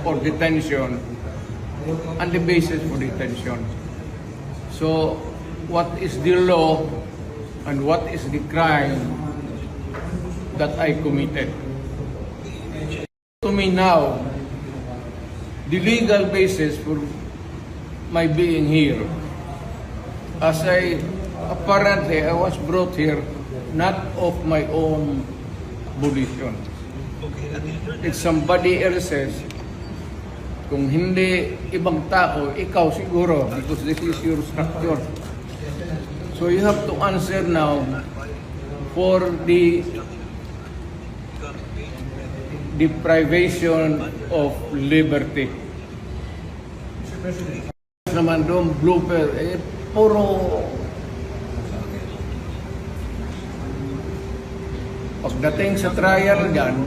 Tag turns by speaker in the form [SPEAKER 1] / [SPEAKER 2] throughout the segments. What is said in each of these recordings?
[SPEAKER 1] or detention and the basis for detention. So, what is the law and what is the crime that I committed? To me now, the legal basis for my being here, as apparently I was brought here not of my own volition. It's somebody else's. Kung hindi ibang tao, ikaw siguro, because this is your structure. So you have to answer now for the deprivation of liberty. Naman doon, blooper, puro pagdating sa trial dyan,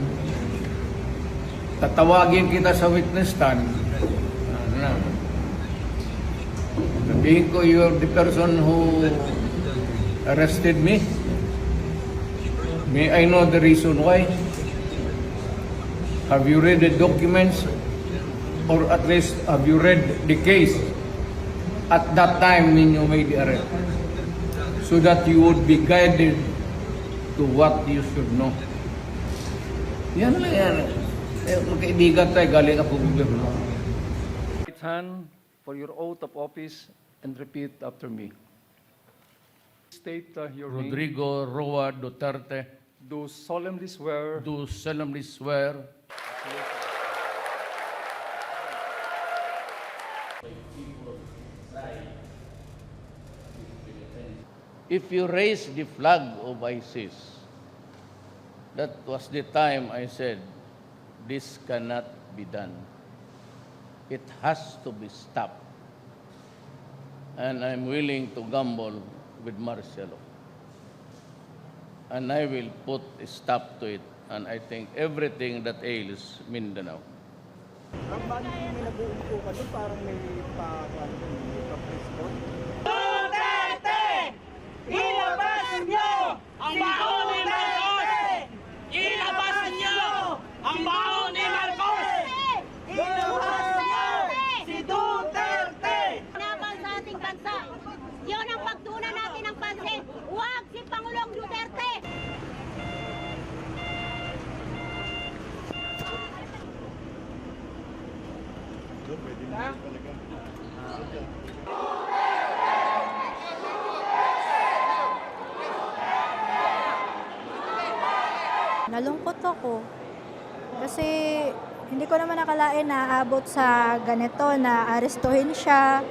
[SPEAKER 1] tatawagin kita sa witness stand. Sabihin ko, you're the person who arrested me. May I know the reason why? Have you read the documents? Or at least, have you read the case at that time when you made the arrest? So that you would be guided to what you should know. Yan lang yan. Magkaibigan tayo, galing ako gobyerno.
[SPEAKER 2] Right hand for your oath of office and repeat after me. State your name.
[SPEAKER 1] Rodrigo Roa Duterte.
[SPEAKER 2] Do solemnly swear.
[SPEAKER 1] Do solemnly swear. If you raise the flag of ISIS, that was the time I said, this cannot be done. It has to be stopped. And I'm willing to gamble with Marcelo. And I will put a stop to it. And I think everything that ails Mindanao.
[SPEAKER 3] Ang bali may nag-uupo ka doon, parang may pa-respond.
[SPEAKER 4] Duterte! Ilabas niyo ang baon ni Marcos! Ilabas niyo ang baon ni Marcos! Ilabas niyo si Duterte!
[SPEAKER 5] Laban sa ating bansa. Yun ang pagtunan natin ng pansin. Huwag si Pangulong Duterte!
[SPEAKER 6] Nalungkot ako kasi hindi ko naman nakalain na aabot sa ganito na arestuhin siya.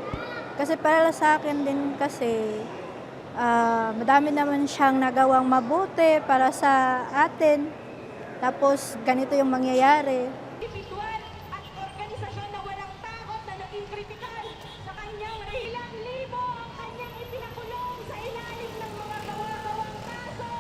[SPEAKER 6] Kasi para sa akin din kasi madami naman siyang nagawang mabuti para sa atin. Tapos ganito yung mangyayari.
[SPEAKER 5] Individual at organisasyon na walang takot na naging kritikal sa kanyang ilang libo ang kanyang ipinakulong sa ilalim ng mga gawa-gawang kaso.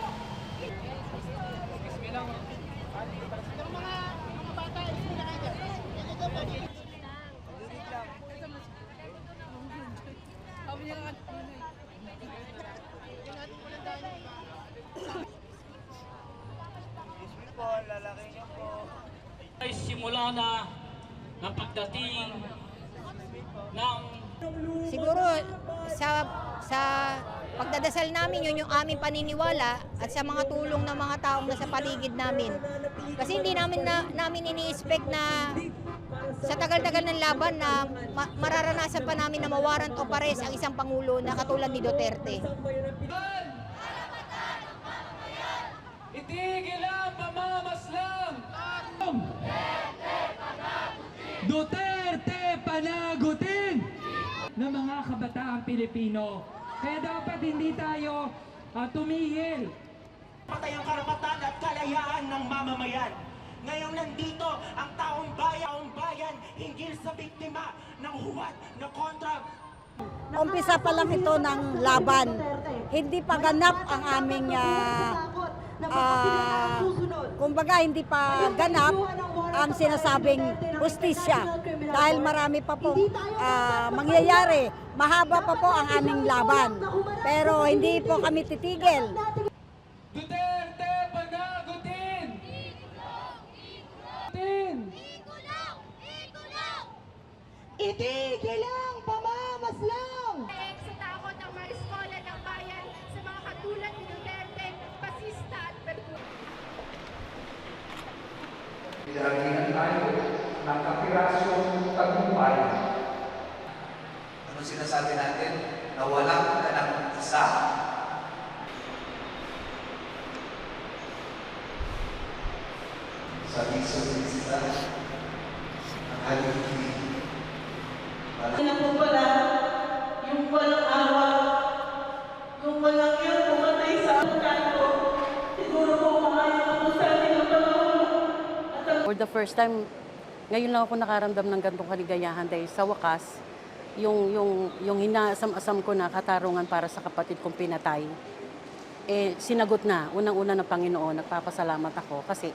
[SPEAKER 4] Ay simula na ng pagdating ng
[SPEAKER 7] Siguro sa pagdadasal namin, yun yung aming paniniwala at sa mga tulong ng mga taong nasa paligid namin. Kasi hindi namin ini-expect na sa tagal-tagal ng laban na mararanasan pa namin na mawarrant of arrest ang isang pangulo na katulad ni Duterte.
[SPEAKER 4] itigil ang pamamaslang!
[SPEAKER 8] Duterte panagutin ng mga kabataang Pilipino. Kaya dapat hindi tayo tumigil.
[SPEAKER 9] Patay ang karapatan at kalayaan ng mamamayan. Ngayong nandito ang taong bayan hinggil sa biktima ng huwad na kontra.
[SPEAKER 6] Umpisa pa lang ito ng laban. Hindi pa ganap ang aming kumbaga hindi pa ganap ang sinasabing justisya dahil marami pa po mangyayari. Mahaba pa po ang aming laban. Pero hindi po kami titigil.
[SPEAKER 8] Duterte panagutin!
[SPEAKER 9] Itigil ang pamamaslang!
[SPEAKER 5] Sa takot ng mga eskola ng bayan sa mga katulad ni Duterte, pasista at perpura.
[SPEAKER 1] Dahil tayo ng kapirasong tagumpay.
[SPEAKER 10] Ano sinasabi natin? Na walang ka ng isa. Sa isa ang haligi.
[SPEAKER 4] Ano po pala, yung walang awa, yung walang yun pumatay sa kanto, siguro po maayon na po sa ating ang panahon.
[SPEAKER 11] For the first time, ngayon lang ako nakaramdam ng ganitong kaligayahan dahil sa wakas, yung hinasam-asam ko na katarungan para sa kapatid kong pinatay, sinagot na, unang-una ng Panginoon, nagpapasalamat ako kasi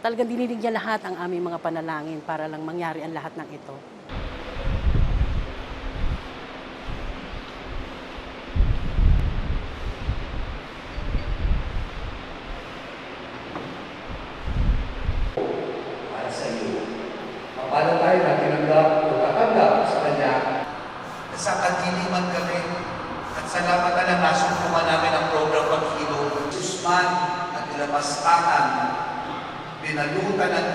[SPEAKER 11] talagang dinilig niya lahat ang aming mga panalangin para lang mangyari ang lahat ng ito.
[SPEAKER 10] Para sa iyo. Paano tayo na tinanggap o tatanggap sa Kanya? Sa kadiliman kami at salamat na nasumpuman namin ang program Paghilom. Susman at ilapastakan, binalutan ng